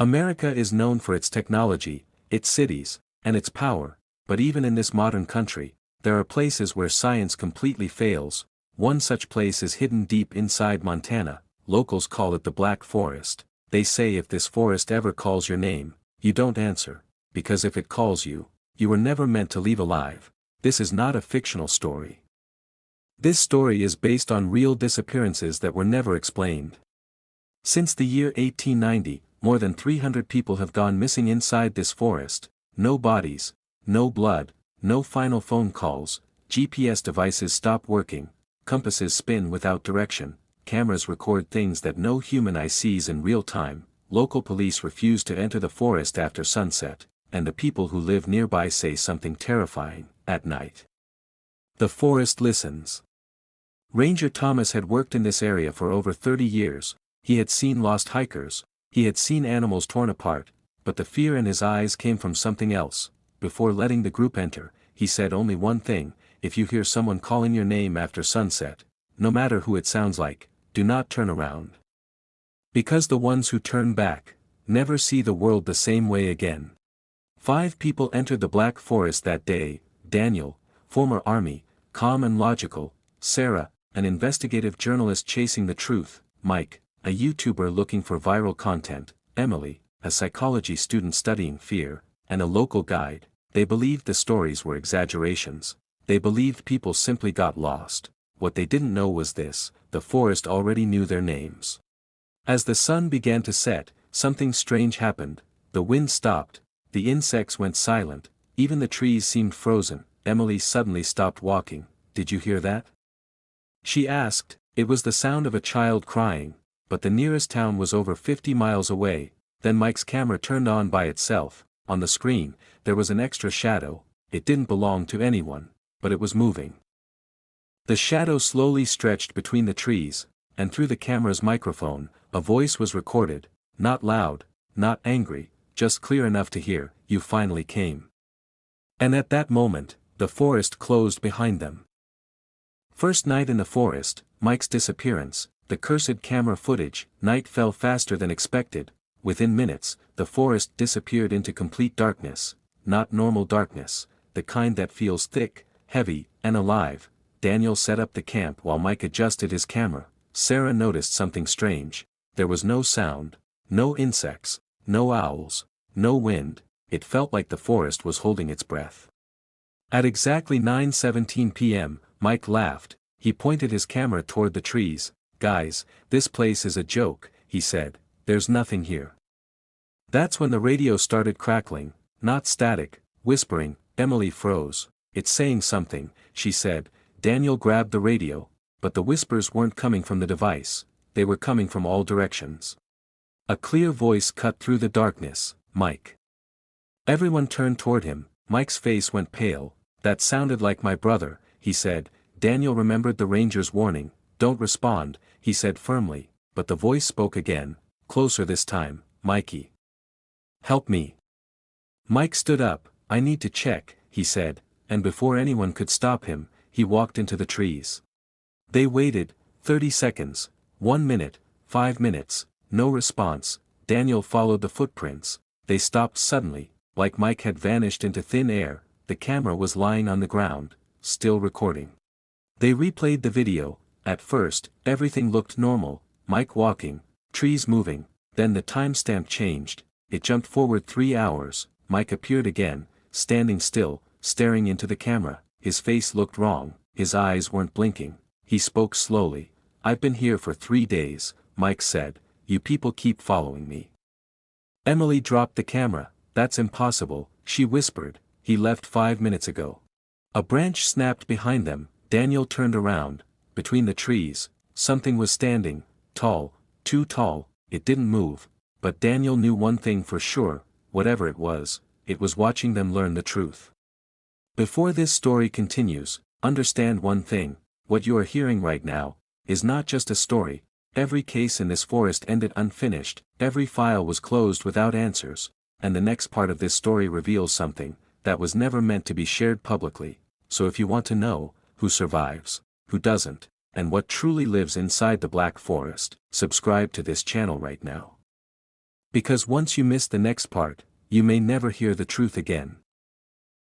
America is known for its technology, its cities, and its power, but even in this modern country, there are places where science completely fails. One such place is hidden deep inside Montana. Locals call it the Black Forest. They say if this forest ever calls your name, you don't answer, because if it calls you, you were never meant to leave alive. This is not a fictional story. This story is based on real disappearances that were never explained. Since the year 1890, more than 300 people have gone missing inside this forest. No bodies, no blood, no final phone calls, GPS devices stop working, compasses spin without direction, cameras record things that no human eye sees in real time, local police refuse to enter the forest after sunset, and the people who live nearby say something terrifying. At night, the forest listens. Ranger Thomas had worked in this area for over 30 years. He had seen lost hikers, he had seen animals torn apart, but the fear in his eyes came from something else. Before letting the group enter, he said only one thing: if you hear someone calling your name after sunset, no matter who it sounds like, do not turn around. Because the ones who turn back never see the world the same way again. 5 people entered the Black Forest that day: Daniel, former Army, calm and logical; Sarah, an investigative journalist chasing the truth; Mike, a YouTuber looking for viral content; Emily, a psychology student studying fear; and a local guide. They believed the stories were exaggerations. They believed people simply got lost. What they didn't know was this: the forest already knew their names. As the sun began to set, something strange happened. The wind stopped, the insects went silent, even the trees seemed frozen. Emily suddenly stopped walking. "Did you hear that?" she asked. It was the sound of a child crying, but the nearest town was over 50 miles away. Then Mike's camera turned on by itself. On the screen, there was an extra shadow. It didn't belong to anyone, but it was moving. The shadow slowly stretched between the trees, and through the camera's microphone, a voice was recorded, not loud, not angry, just clear enough to hear: "You finally came." And at that moment, the forest closed behind them. First night in the forest, Mike's disappearance, the cursed camera footage. Night fell faster than expected. Within minutes, the forest disappeared into complete darkness. Not normal darkness, the kind that feels thick, heavy, and alive. Daniel set up the camp while Mike adjusted his camera. Sarah noticed something strange. There was no sound, no insects, no owls, no wind. It felt like the forest was holding its breath. At exactly 9:17 p.m., Mike laughed. He pointed his camera toward the trees. "Guys, this place is a joke," he said. "There's nothing here." That's when the radio started crackling, not static, whispering. Emily froze. "It's saying something," she said. Daniel grabbed the radio, but the whispers weren't coming from the device. They were coming from all directions. A clear voice cut through the darkness: "Mike." Everyone turned toward him. Mike's face went pale. "That sounded like my brother," he said. Daniel remembered the ranger's warning. "Don't respond," he said firmly, but the voice spoke again, closer this time. "Mikey. Help me." Mike stood up. "I need to check," he said, and before anyone could stop him, he walked into the trees. They waited, 30 seconds, 1 minute, 5 minutes, no response. Daniel followed the footprints. They stopped suddenly, like Mike had vanished into thin air. The camera was lying on the ground, still recording. They replayed the video. At first, everything looked normal: Mike walking, trees moving. Then the timestamp changed. It jumped forward 3 hours. Mike appeared again, standing still, staring into the camera. His face looked wrong, his eyes weren't blinking. He spoke slowly. "I've been here for 3 days, Mike said. You people keep following me." Emily dropped the camera. "That's impossible," she whispered. "He left 5 minutes ago." A branch snapped behind them. Daniel turned around. Between the trees, something was standing, tall, too tall. It didn't move, but Daniel knew one thing for sure: whatever it was watching them learn the truth. Before this story continues, understand one thing: what you are hearing right now is not just a story. Every case in this forest ended unfinished, every file was closed without answers, and the next part of this story reveals something that was never meant to be shared publicly. So if you want to know who survives, who doesn't, and what truly lives inside the Black Forest, subscribe to this channel right now. Because once you miss the next part, you may never hear the truth again.